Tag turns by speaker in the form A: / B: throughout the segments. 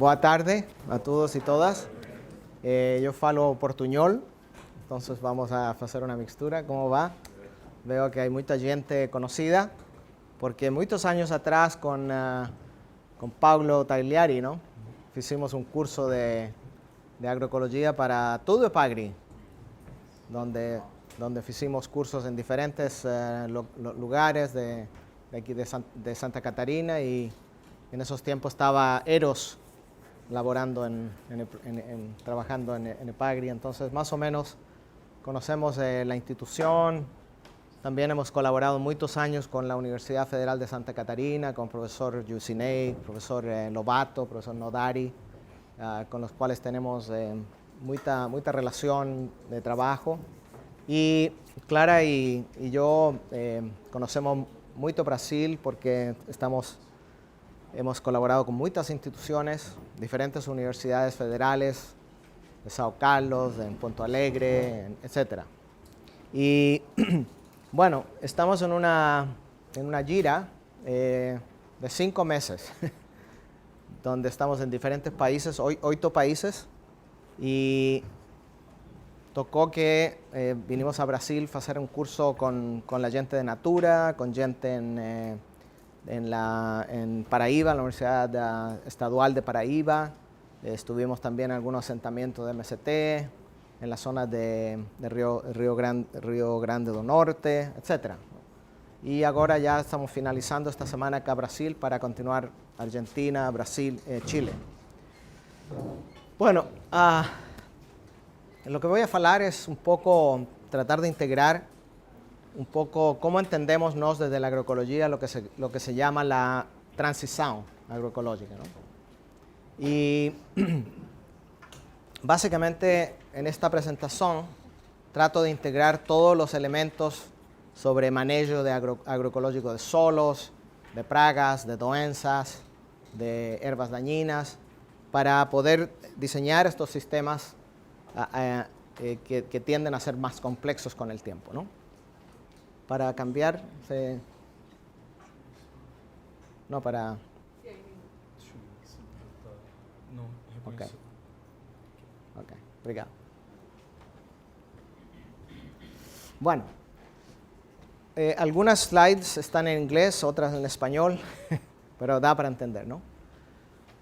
A: Boa tarde a todos y todas. Yo falo portuñol, entonces vamos a hacer una mixtura. ¿Cómo va? Veo que hay mucha gente conocida, porque muchos años atrás con Paulo Tagliari, ¿no? Hicimos un curso de agroecología para todo Epagri, donde hicimos cursos en diferentes lugares de aquí de Santa Catarina, y en esos tiempos estaba Eros laborando trabajando en Epagri, entonces más o menos conocemos la institución. También hemos colaborado muchos años con la Universidad Federal de Santa Catarina, con profesor Yusinei, profesor Lobato, profesor Nodari, con los cuales tenemos mucha relación de trabajo. Y Clara y yo conocemos mucho Brasil porque hemos colaborado con muchas instituciones, diferentes universidades federales, de São Carlos, en Porto Alegre, etc. Y bueno, estamos en una gira de 5 meses, donde estamos en diferentes países, 8 países, y tocó que vinimos a Brasil a hacer un curso con la gente de Natura, con gente en Paraíba, en la Universidad Estadual de Paraíba. Estuvimos también en algunos asentamientos de MST, en la zona de Río Grande do Norte, etc. Y ahora ya estamos finalizando esta semana acá a Brasil para continuar Argentina, Brasil, Chile. Bueno, lo que voy a hablar es un poco tratar de integrar un poco cómo entendemos desde la agroecología lo que se llama la transición agroecológica, ¿no? Y básicamente en esta presentación trato de integrar todos los elementos sobre manejo agroecológico de suelos, de pragas, de doenças, de hierbas dañinas, para poder diseñar estos sistemas que tienden a ser más complejos con el tiempo, ¿no? Para cambiar, no para... Ok, obrigado. Bueno, algunas slides están en inglés, otras en español, pero da para entender, ¿no?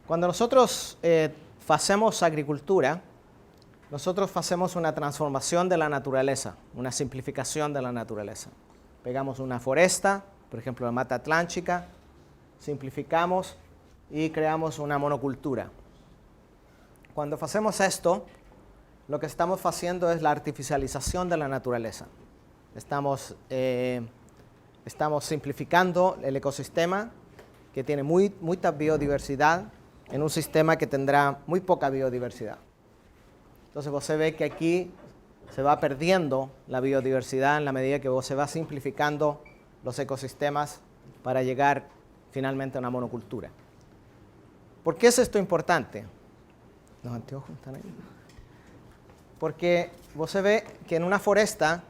A: Cuando nosotros hacemos agricultura, nosotros hacemos una transformación de la naturaleza, una simplificación de la naturaleza. Pegamos una foresta, por ejemplo la Mata Atlántica, simplificamos y creamos una monocultura. Cuando hacemos esto, lo que estamos haciendo es la artificialización de la naturaleza. Estamos simplificando el ecosistema, que tiene mucha biodiversidad, en un sistema que tendrá muy poca biodiversidad. Entonces usted ve que aquí se va perdiendo la biodiversidad en la medida que se va simplificando los ecosistemas para llegar finalmente a una monocultura. ¿Por qué es esto importante? Los anteojos están ahí. Porque usted ve que en una foresta,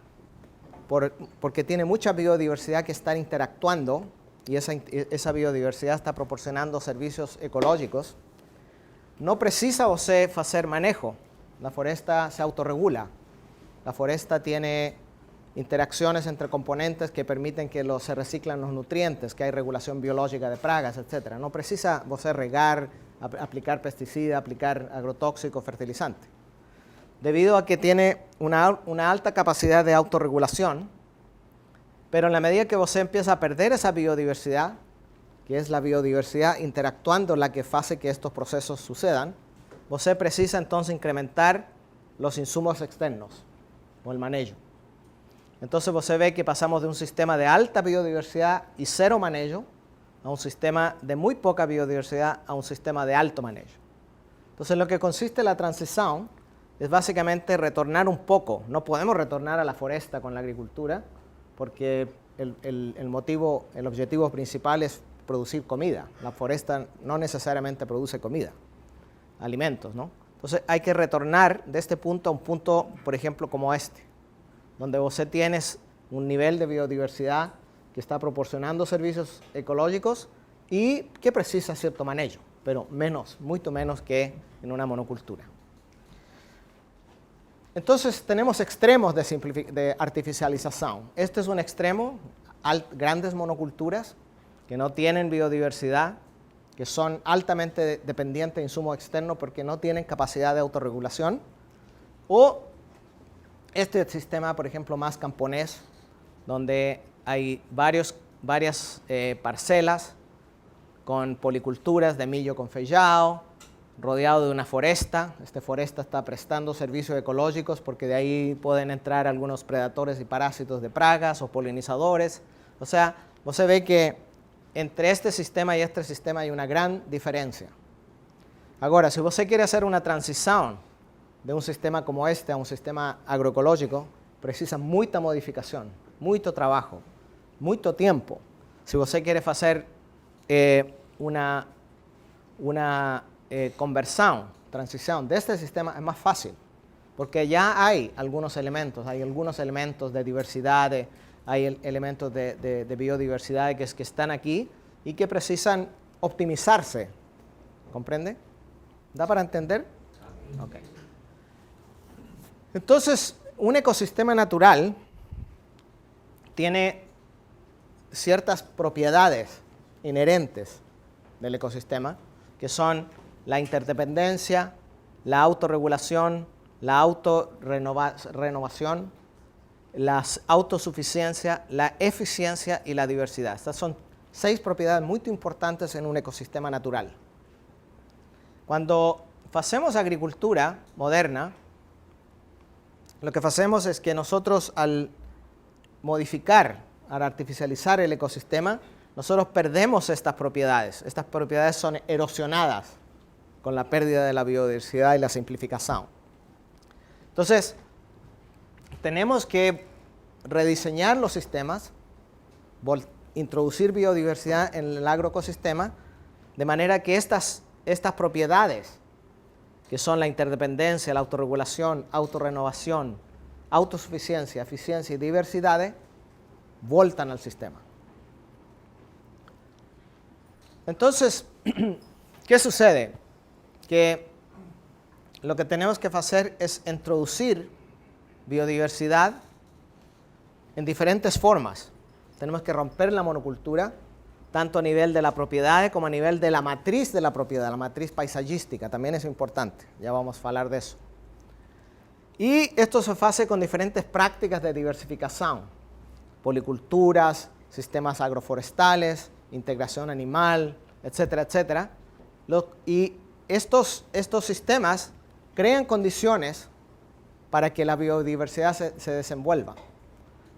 A: porque tiene mucha biodiversidad que está interactuando, y esa biodiversidad está proporcionando servicios ecológicos, no precisa usted hacer manejo. La foresta se autorregula. La foresta tiene interacciones entre componentes que permiten que se reciclen los nutrientes, que hay regulación biológica de pragas, etc. No precisa usted regar, aplicar pesticida, aplicar agrotóxico, fertilizante. Debido a que tiene una alta capacidad de autorregulación, pero en la medida que usted empieza a perder esa biodiversidad, que es la biodiversidad interactuando la que hace que estos procesos sucedan, usted precisa entonces incrementar los insumos externos o el manejo. Entonces usted ve que pasamos de un sistema de alta biodiversidad y cero manejo a un sistema de muy poca biodiversidad a un sistema de alto manejo. Entonces lo que consiste la transición es básicamente retornar un poco. No podemos retornar a la foresta con la agricultura porque el objetivo principal es producir comida. La foresta no necesariamente produce comida, alimentos, ¿no? Entonces hay que retornar de este punto a un punto, por ejemplo, como este, donde usted tiene un nivel de biodiversidad que está proporcionando servicios ecológicos y que precisa cierto manejo. pero menos, mucho menos que en una monocultura. Entonces tenemos extremos de artificialización. Este es un extremo, grandes monoculturas que no tienen biodiversidad, que son altamente dependientes de insumos externos porque no tienen capacidad de autorregulación. O este sistema, por ejemplo, más camponés, donde hay varias parcelas con policulturas de millo con feijão, rodeado de una foresta. Esta foresta está prestando servicios ecológicos porque de ahí pueden entrar algunos predadores y parásitos de plagas o polinizadores. O sea, usted ve que entre este sistema y este sistema hay una gran diferencia. Ahora, si usted quiere hacer una transición de un sistema como este a un sistema agroecológico, precisa mucha modificación, mucho trabajo, mucho tiempo. Si usted quiere hacer una conversión, transición de este sistema, es más fácil, porque ya hay algunos elementos de diversidad, hay elementos de biodiversidad que están aquí y que precisan optimizarse. ¿Comprende? ¿Da para entender? Ok. Entonces, un ecosistema natural tiene ciertas propiedades inherentes del ecosistema, que son la interdependencia, la autorregulación, la autorrenovación, la autosuficiencia, la eficiencia y la diversidad. Estas son 6 propiedades muy importantes en un ecosistema natural. Cuando hacemos agricultura moderna, lo que hacemos es que nosotros al modificar, al artificializar el ecosistema, nosotros perdemos estas propiedades. Estas propiedades son erosionadas con la pérdida de la biodiversidad y la simplificación. Entonces, tenemos que rediseñar los sistemas, introducir biodiversidad en el agroecosistema, de manera que estas propiedades, que son la interdependencia, la autorregulación, autorrenovación, autosuficiencia, eficiencia y diversidad, voltan al sistema. Entonces, ¿qué sucede? Que lo que tenemos que hacer es introducir biodiversidad en diferentes formas. Tenemos que romper la monocultura, tanto a nivel de la propiedad como a nivel de la matriz la matriz paisagística, también es importante, ya vamos a hablar de eso. Y esto se hace con diferentes prácticas de diversificación, policulturas, sistemas agroforestales, integración animal, etcétera, etcétera. Y estos sistemas crean condiciones para que la biodiversidad se desenvuelva.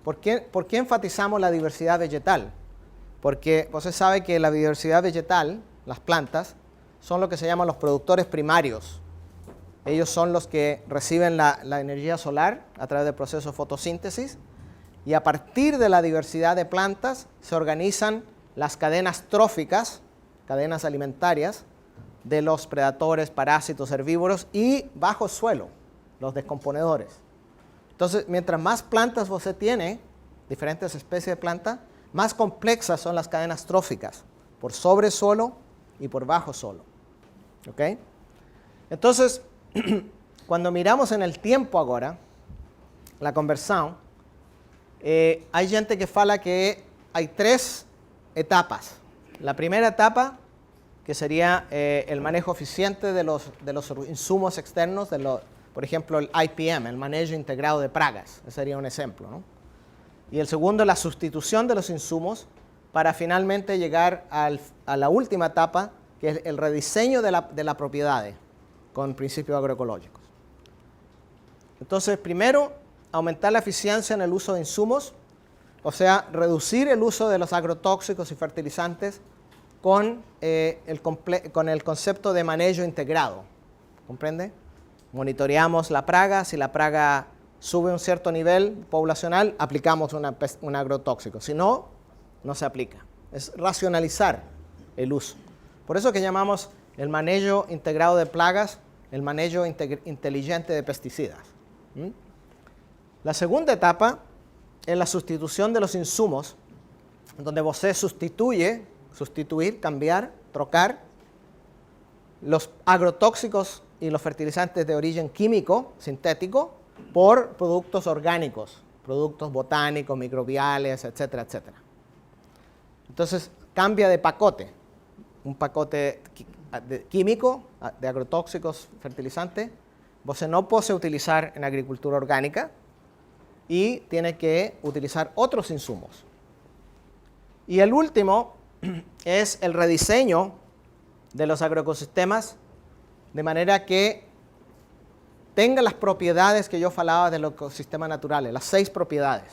A: ¿Por qué enfatizamos la diversidad vegetal? Porque usted sabe que la biodiversidad vegetal, las plantas, son lo que se llaman los productores primarios. Ellos son los que reciben la energía solar a través del proceso de fotosíntesis, y a partir de la diversidad de plantas se organizan las cadenas tróficas, cadenas alimentarias, de los predadores, parásitos, herbívoros y bajo suelo, los descomponedores. Entonces, mientras más plantas usted tiene, diferentes especies de plantas, más complexas son las cadenas tróficas, por sobre suelo y por bajo suelo. ¿Okay? Entonces, cuando miramos en el tiempo ahora, la conversión, hay gente que fala que hay 3 etapas. La primera etapa, que sería el manejo eficiente de los insumos externos, por ejemplo, el IPM, el manejo integrado de plagas. Ese sería un ejemplo, ¿no? Y el segundo, la sustitución de los insumos para finalmente llegar a la última etapa, que es el rediseño de la propiedad con principios agroecológicos. Entonces, primero, aumentar la eficiencia en el uso de insumos, o sea, reducir el uso de los agrotóxicos y fertilizantes con el concepto de manejo integrado. ¿Comprende? Monitoreamos la plaga, si la plaga sube un cierto nivel poblacional, aplicamos un agrotóxico. Si no, no se aplica. Es racionalizar el uso. Por eso que llamamos el manejo integrado de plagas, el manejo inteligente de pesticidas. La segunda etapa es la sustitución de los insumos, donde usted sustituir, cambiar, trocar los agrotóxicos y los fertilizantes de origen químico, sintético, por productos orgánicos, productos botánicos, microbiales, etcétera, etcétera. Entonces, cambia de pacote. Un pacote químico, de agrotóxicos, fertilizantes, você no puede utilizar en agricultura orgánica y tiene que utilizar otros insumos. Y el último es el rediseño de los agroecosistemas de manera que tenga las propiedades que yo falaba de los ecosistemas naturales, las 6 propiedades.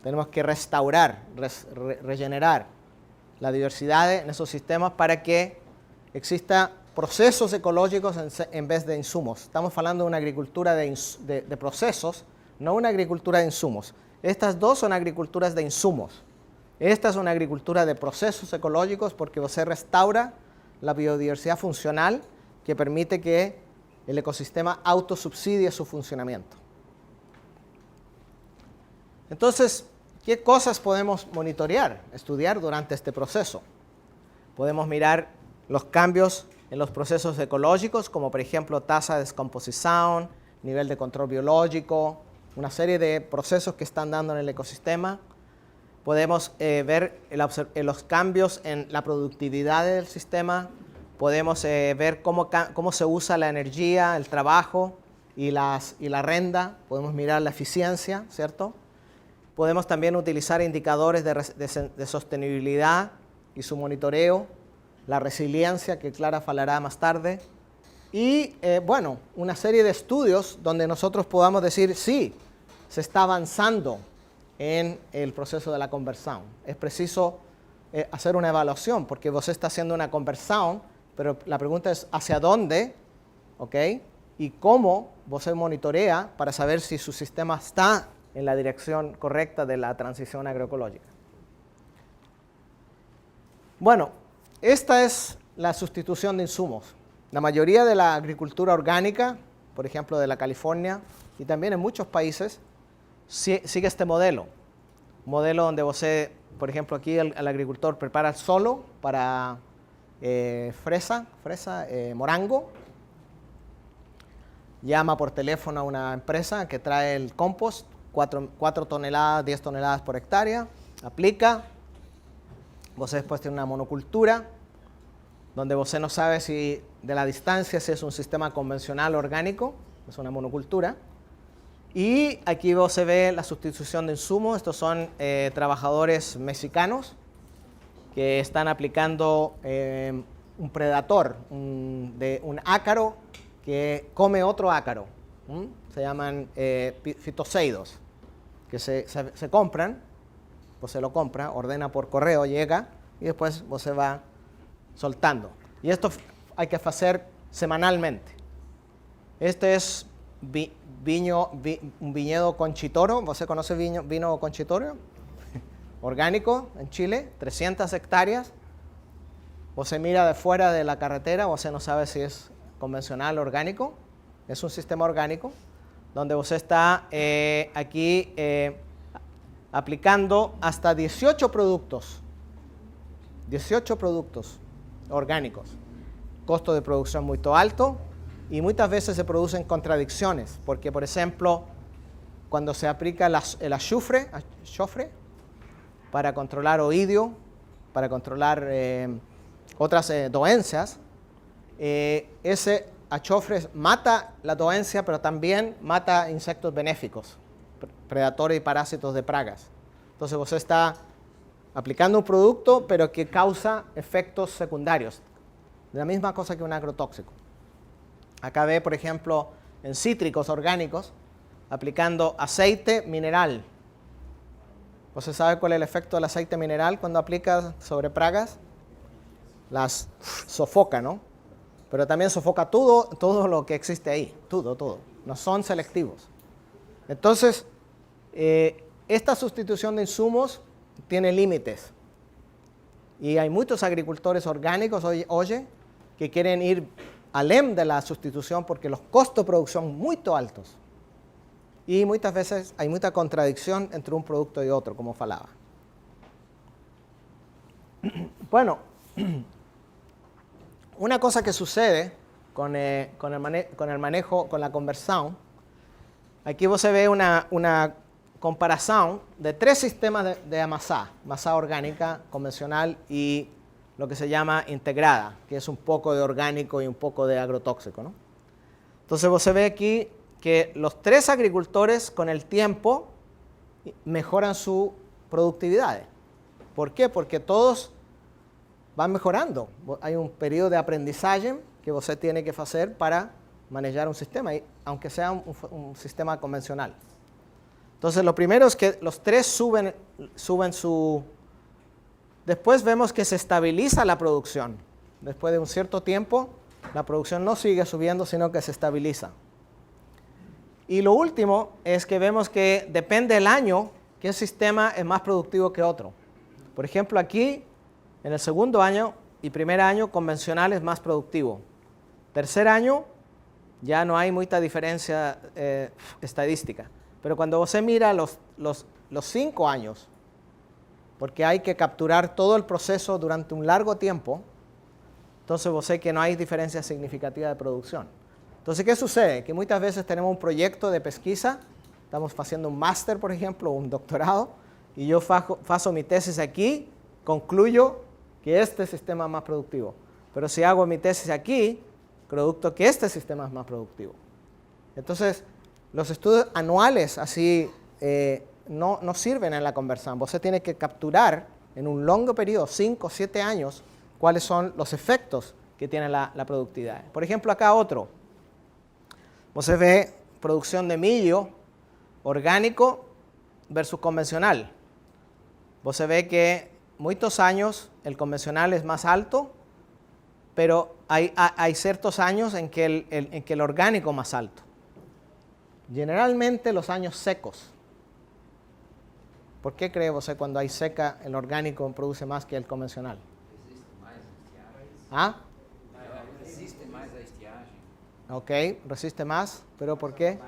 A: Tenemos que restaurar, regenerar la diversidad en esos sistemas para que exista procesos ecológicos en vez de insumos. Estamos hablando de una agricultura de procesos, no una agricultura de insumos. Estas dos son agriculturas de insumos. Esta es una agricultura de procesos ecológicos porque se restaura la biodiversidad funcional que permite que el ecosistema autosubsidie su funcionamiento. Entonces, ¿qué cosas podemos monitorear, estudiar durante este proceso? Podemos mirar los cambios en los procesos ecológicos, como por ejemplo tasa de descomposición, nivel de control biológico, una serie de procesos que están dando en el ecosistema. Podemos ver los cambios en la productividad del sistema. Podemos ver cómo se usa la energía, el trabajo y la renta. Podemos mirar la eficiencia, ¿cierto? Podemos también utilizar indicadores de sostenibilidad y su monitoreo, la resiliencia, que Clara hablará más tarde. Y, bueno, una serie de estudios donde nosotros podamos decir, sí, se está avanzando en el proceso de la conversión. Es preciso hacer una evaluación, porque vos está haciendo una conversión, pero la pregunta es hacia dónde, ¿ok? Y cómo vos se monitorea para saber si su sistema está en la dirección correcta de la transición agroecológica. Bueno, esta es la sustitución de insumos. La mayoría de la agricultura orgánica, por ejemplo de la California, y también en muchos países, sigue este modelo. Modelo donde usted, por ejemplo, aquí el agricultor prepara solo para fresa, morango. Llama por teléfono a una empresa que trae el compost, 4 toneladas, 10 toneladas por hectárea, aplica. Usted después tiene una monocultura, donde usted no sabe si de la distancia si es un sistema convencional orgánico, es una monocultura. Y aquí se ve la sustitución de insumos. Estos son trabajadores mexicanos que están aplicando un predator, un ácaro que come otro ácaro. Se llaman fitoseidos, que se compran, pues se lo compra, ordena por correo, llega y después se va soltando. Y esto hay que hacer semanalmente. Este es un viñedo Conchitoro. ¿Usted conoce vino Conchitoro? Orgánico en Chile, 300 hectáreas. Se mira de fuera de la carretera, usted no sabe si es convencional o orgánico. Es un sistema orgánico donde usted está aquí aplicando hasta 18 productos. 18 productos orgánicos. Costo de producción muy alto. Y muchas veces se producen contradicciones, porque, por ejemplo, cuando se aplica el azufre para controlar oidio, para controlar otras dolencias, ese azufre mata la dolencia, pero también mata insectos benéficos, predadores y parásitos de plagas. Entonces, usted está aplicando un producto, pero que causa efectos secundarios, la misma cosa que un agrotóxico. Acá ve, por ejemplo, en cítricos orgánicos, aplicando aceite mineral. ¿Usted sabe cuál es el efecto del aceite mineral cuando aplica sobre plagas? Las sofoca, ¿no? Pero también sofoca todo lo que existe ahí, todo. No son selectivos. Entonces, esta sustitución de insumos tiene límites. Y hay muchos agricultores orgánicos hoy que quieren ir al de la sustitución porque los costos de producción son muy altos. Y muchas veces hay mucha contradicción entre un producto y otro, como falaba. Bueno, Una cosa que sucede con el manejo, con la conversión, aquí vos se ve una comparación de 3 sistemas de masa orgánica convencional y lo que se llama integrada, que es un poco de orgánico y un poco de agrotóxico, ¿no? Entonces vos se ve aquí que los 3 agricultores con el tiempo mejoran su productividad. ¿Por qué? Porque todos van mejorando. Hay un periodo de aprendizaje que usted tiene que hacer para manejar un sistema, aunque sea un sistema convencional. Entonces, lo primero es que los 3 suben su... Después vemos que se estabiliza la producción. Después de un cierto tiempo, la producción no sigue subiendo, sino que se estabiliza. Y lo último es que vemos que depende del año, qué sistema es más productivo que otro. Por ejemplo, aquí, en el segundo año y primer año, convencional es más productivo. Tercer año, ya no hay mucha diferencia estadística. Pero cuando usted mira los 5 años, porque hay que capturar todo el proceso durante un largo tiempo, entonces vos sé que no hay diferencia significativa de producción. Entonces, ¿qué sucede? Que muchas veces tenemos un proyecto de pesquisa, estamos haciendo un máster, por ejemplo, o un doctorado, y yo faço mi tesis aquí, concluyo que este sistema es más productivo. Pero si hago mi tesis aquí, producto que este sistema es más productivo. Entonces, los estudios anuales así no sirven en la conversión. Usted tiene que capturar en un largo periodo, 5 o 7 años, cuáles son los efectos que tiene la productividad. Por ejemplo, acá otro. Usted ve producción de millo orgánico versus convencional. Usted ve que muchos años el convencional es más alto, pero hay ciertos años en que el orgánico es más alto. Generalmente los años secos. ¿Por qué cree usted cuando hay seca el orgánico produce más que el convencional? ¿Ah?
B: Resiste más a estiagem.
A: Ok, resiste más, pero ¿por qué?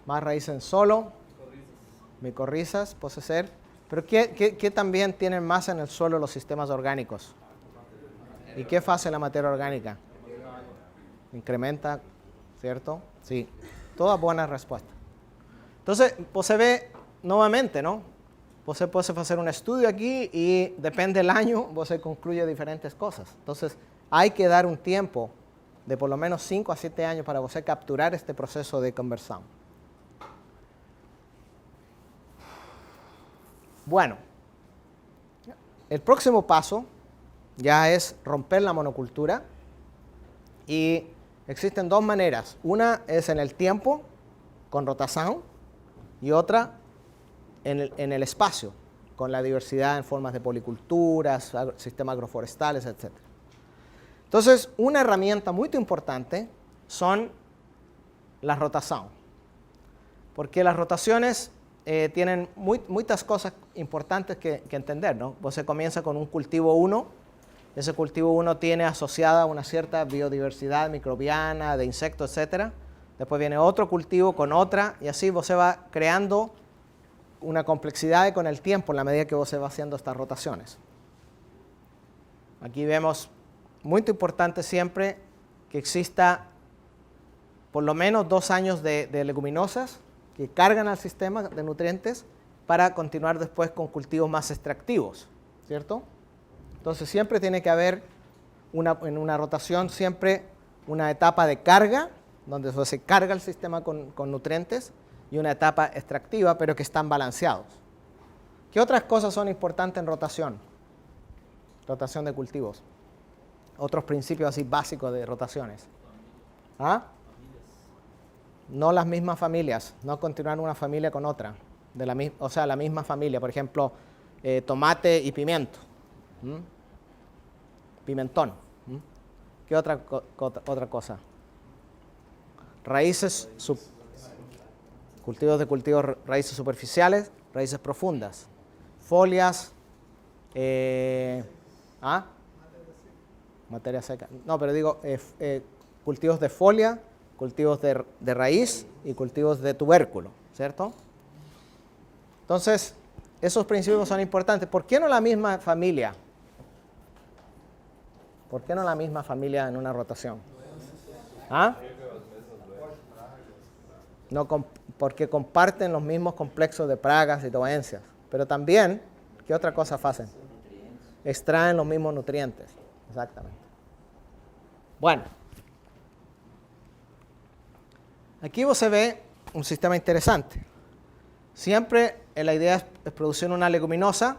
A: Más raíces en solo, micorrizas, puede ser. Pero ¿qué también tienen más en el suelo los sistemas orgánicos? ¿Y qué hace la materia orgánica? Incrementa, ¿cierto? Sí, todas buenas respuestas. Entonces, pues se ve nuevamente, ¿no? Pues se puede hacer un estudio aquí y depende del año, pues se concluye diferentes cosas. Entonces, hay que dar un tiempo de por lo menos 5 a 7 años para usted capturar este proceso de conversión. Bueno, el próximo paso ya es romper la monocultura y existen 2 maneras. Una es en el tiempo, con rotación, y otra en el espacio, con la diversidad en formas de policulturas, sistemas agroforestales, etc. Entonces, una herramienta muy importante son las rotaciones, porque las rotaciones tienen muchas cosas importantes que entender, ¿no? Se comienza con un cultivo 1, ese cultivo 1 tiene asociada una cierta biodiversidad microbiana, de insectos, etc. Después viene otro cultivo con otra, y así se va creando una complejidad con el tiempo en la medida que se va haciendo estas rotaciones. Aquí vemos, muy importante siempre, que exista por lo menos 2 años de leguminosas que cargan al sistema de nutrientes para continuar después con cultivos más extractivos, ¿cierto? Entonces siempre tiene que haber en una rotación siempre una etapa de carga, donde se carga el sistema con nutrientes, y una etapa extractiva, pero que están balanceados. ¿Qué otras cosas son importantes en rotación? Rotación de cultivos. Otros principios así básicos de rotaciones. ¿Ah? No las mismas familias, no continuar una familia con otra, o sea, la misma familia, por ejemplo, tomate y pimiento, pimentón. ¿Qué otra cosa? Raíces, cultivos raíces superficiales, raíces profundas, folias, materia seca. No, pero digo cultivos de folia, cultivos de raíz y cultivos de tubérculo, ¿cierto? Entonces, esos principios son importantes. ¿Por qué no la misma familia? ¿Por qué no la misma familia en una rotación? ¿Ah? No, porque comparten los mismos complejos de pragas y dolencias. Pero también, ¿qué otra cosa hacen? Extraen los mismos nutrientes. Exactamente. Bueno. Aquí se ve un sistema interesante. Siempre la idea es producir una leguminosa,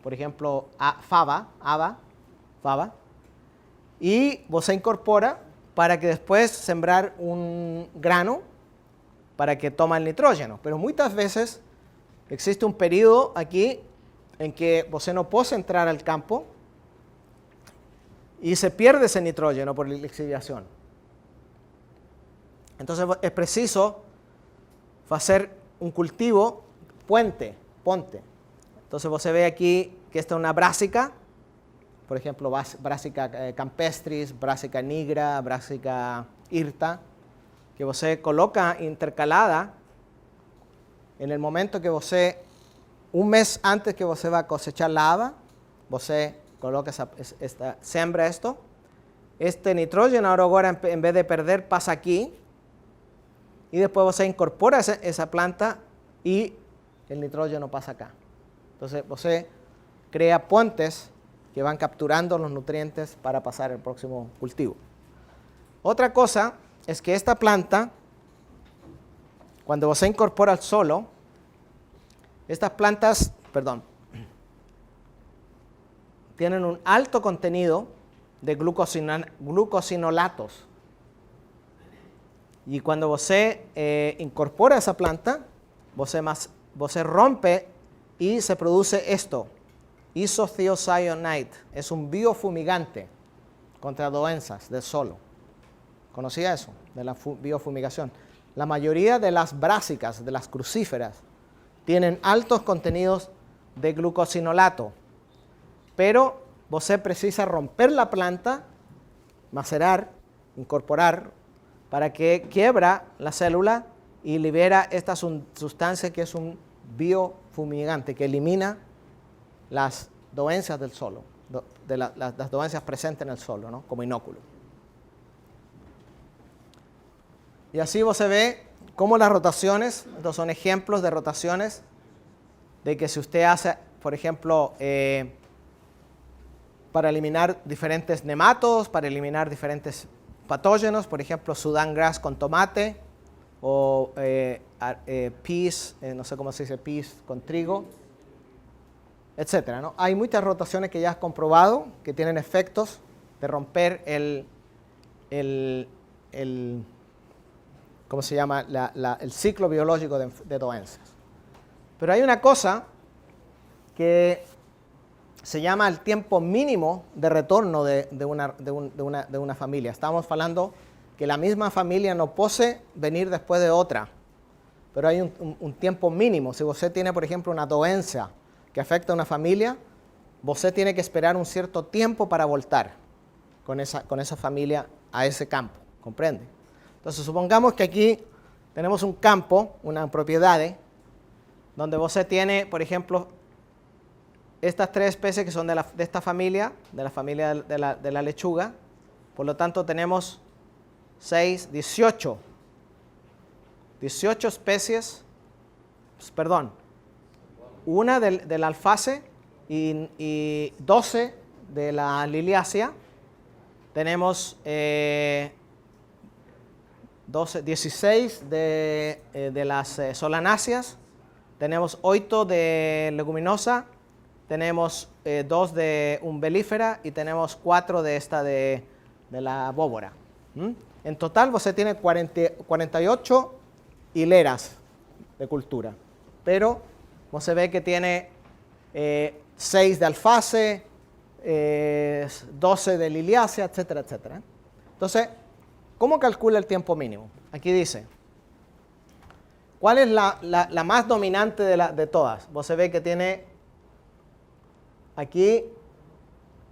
A: por ejemplo, fava, y se incorpora para que después sembrar un grano para que toma el nitrógeno. Pero muchas veces existe un periodo aquí en que você no puede entrar al campo y se pierde ese nitrógeno por la lixiviación. Entonces es preciso hacer un cultivo ponte. Entonces você ve aquí que esta es una brásica, por ejemplo, Brassica campestris, Brassica nigra, Brassica hirta, que você coloca intercalada en el momento que você, un mes antes que você va a cosechar la haba, você coloca sembra esto. Este nitrógeno ahora en vez de perder pasa aquí y después você incorpora esa planta y el nitrógeno pasa acá. Entonces você crea puentes que van capturando los nutrientes para pasar al próximo cultivo. Otra cosa es que esta planta, cuando você incorpora al solo, estas plantas, tienen un alto contenido de glucosinolatos. Y cuando você incorpora esa planta, você rompe y se produce esto, isothiocyanate. Es un biofumigante contra dolencias del solo. ¿Conocía eso? De la biofumigación. La mayoría de las brásicas, de las crucíferas, tienen altos contenidos de glucosinolato. Pero você precisa romper la planta, macerar, incorporar, para que quiebra la célula y libera esta sustancia que es un biofumigante, que elimina las dolencias del solo, las dolencias presentes en el solo, ¿no? Como inóculo. Y así você ve cómo las rotaciones, estos son ejemplos de rotaciones, de que si usted hace, por ejemplo, para eliminar diferentes nematos, para eliminar diferentes patógenos, por ejemplo, Sudan grass con tomate, o peas, no sé cómo se dice, peas con trigo, etcétera, ¿no? Hay muchas rotaciones que ya has comprobado que tienen efectos de romper ¿cómo se llama? El ciclo biológico de dolencias. Pero hay una cosa que se llama el tiempo mínimo de retorno de una familia. Estamos hablando que la misma familia no puede venir después de otra, pero hay un tiempo mínimo. Si usted tiene, por ejemplo, una dolencia que afecta a una familia, usted tiene que esperar un cierto tiempo para voltar con esa familia a ese campo, ¿comprende? Entonces, supongamos que aquí tenemos un campo, una propiedad, donde usted tiene, por ejemplo, estas tres especies que son de esta familia, de la familia de la lechuga. Por lo tanto, tenemos 18 especies, una del alface y 12 de la liliácea. Tenemos 16 de las solanáceas, tenemos 8 de leguminosa, tenemos 2 de umbelífera y tenemos 4 de esta de la bóbora. En total, usted tiene 48 hileras de cultura, pero se ve que tiene 6 de alface, 12 de liliácea, etcétera, etcétera. Entonces, ¿cómo calcula el tiempo mínimo? Aquí dice, ¿cuál es la más dominante de todas? Usted ve que tiene aquí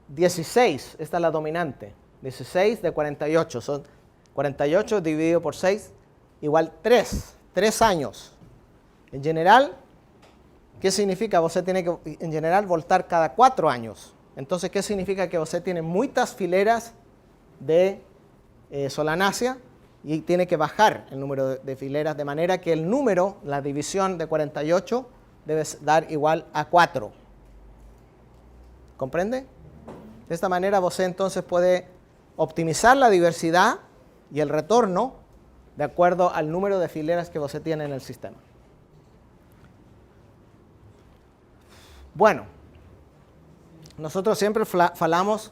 A: 16, esta es la dominante, 16 de 48, son 48 dividido por 6, igual 3 años. En general, ¿qué significa? Usted tiene que, en general, voltar cada 4 años. Entonces, ¿qué significa? Que usted tiene muchas fileras de solanácea y tiene que bajar el número de fileras, de manera que el número, la división de 48, debe dar igual a 4. ¿Comprende? De esta manera, usted entonces puede optimizar la diversidad y el retorno de acuerdo al número de fileras que usted tiene en el sistema. Bueno, nosotros siempre falamos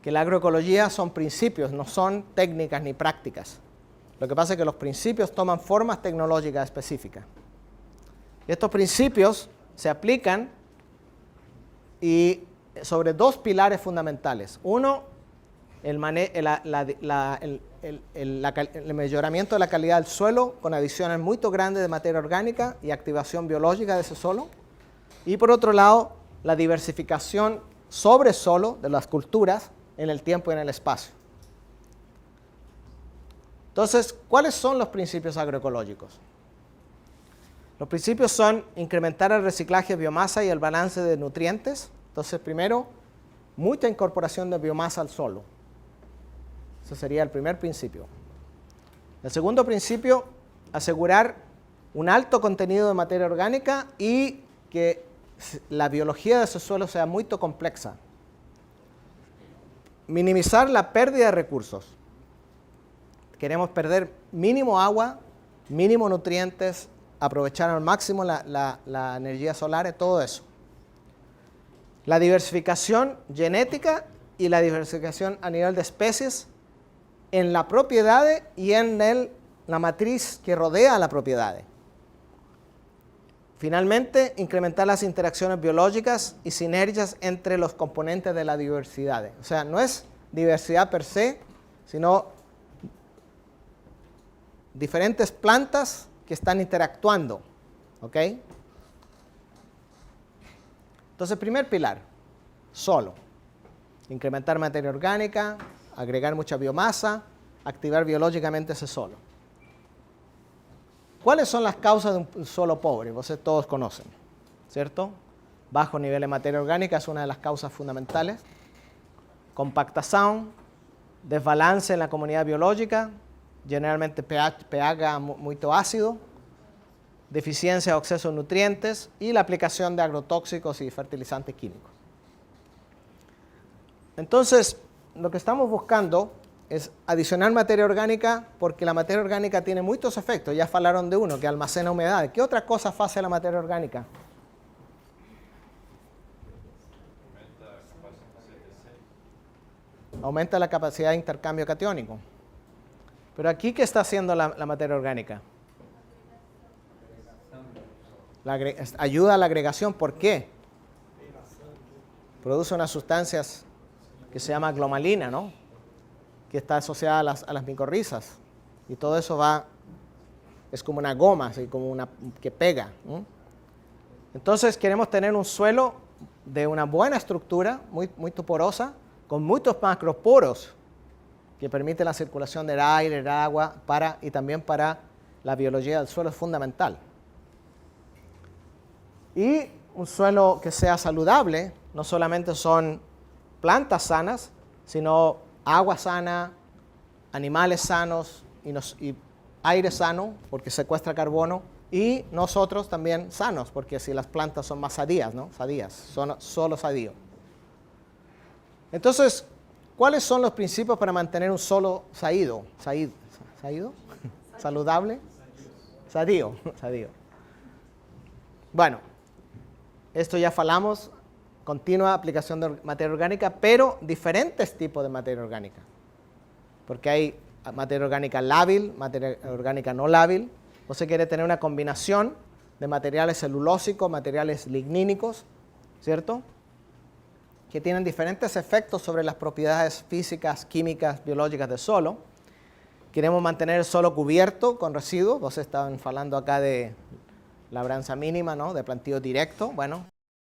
A: que la agroecología son principios, no son técnicas ni prácticas. Lo que pasa es que los principios toman formas tecnológicas específicas. Y estos principios se aplican sobre dos pilares fundamentales. Uno, el mejoramiento de la calidad del suelo con adiciones muy grandes de materia orgánica y activación biológica de ese suelo. Y por otro lado, la diversificación sobre suelo de las culturas en el tiempo y en el espacio. Entonces, ¿cuáles son los principios agroecológicos? Los principios son incrementar el reciclaje de biomasa y el balance de nutrientes. Entonces, primero, mucha incorporación de biomasa al suelo. Ese sería el primer principio. El segundo principio, asegurar un alto contenido de materia orgánica y que la biología de ese suelo sea muy compleja. Minimizar la pérdida de recursos. Queremos perder mínimo agua, mínimo nutrientes, aprovechar al máximo la energía solar, todo eso. La diversificación genética y la diversificación a nivel de especies en la propiedad y en la matriz que rodea la propiedad. Finalmente, incrementar las interacciones biológicas y sinergias entre los componentes de la diversidad. O sea, no es diversidad per se, sino diferentes plantas que están interactuando. ¿Ok? Entonces, primer pilar, solo. Incrementar materia orgánica, agregar mucha biomasa, activar biológicamente ese suelo. ¿Cuáles son las causas de un suelo pobre? Ustedes todos conocen, ¿cierto? Bajo nivel de materia orgánica es una de las causas fundamentales. Compactación, desbalance en la comunidad biológica, generalmente pH muy ácido, deficiencia o exceso de nutrientes y la aplicación de agrotóxicos y fertilizantes químicos. Entonces, lo que estamos buscando es adicionar materia orgánica porque la materia orgánica tiene muchos efectos. Ya hablaron de uno, que almacena humedad. ¿Qué otra cosa hace la materia orgánica? Aumenta la capacidad de intercambio catiónico. Pero aquí, ¿qué está haciendo la materia orgánica? Ayuda a la agregación. ¿Por qué? Produce unas sustancias que se llama glomalina, ¿no? Que está asociada a las micorrizas. Y todo eso es como una goma, así como que pega. Entonces queremos tener un suelo de una buena estructura, muy porosa, con muchos macroporos, que permite la circulación del aire, el agua, y también para la biología del suelo es fundamental. Y un suelo que sea saludable, no solamente son plantas sanas, sino agua sana, animales sanos y aire sano, porque secuestra carbono, y nosotros también sanos, porque si las plantas son más sadías, ¿no? Son solo sadío. Entonces, ¿cuáles son los principios para mantener un suelo ¿Saído? ¿Saludable? Sadío. Bueno, esto ya hablamos. Continua aplicación de materia orgánica, pero diferentes tipos de materia orgánica. Porque hay materia orgánica lábil, materia orgánica no lábil. Usted quiere tener una combinación de materiales celulósicos, materiales lignínicos, ¿cierto? Que tienen diferentes efectos sobre las propiedades físicas, químicas, biológicas del suelo. Queremos mantener el suelo cubierto con residuos. Ustedes estaban hablando acá de labranza mínima, ¿no? De plantío directo. Bueno,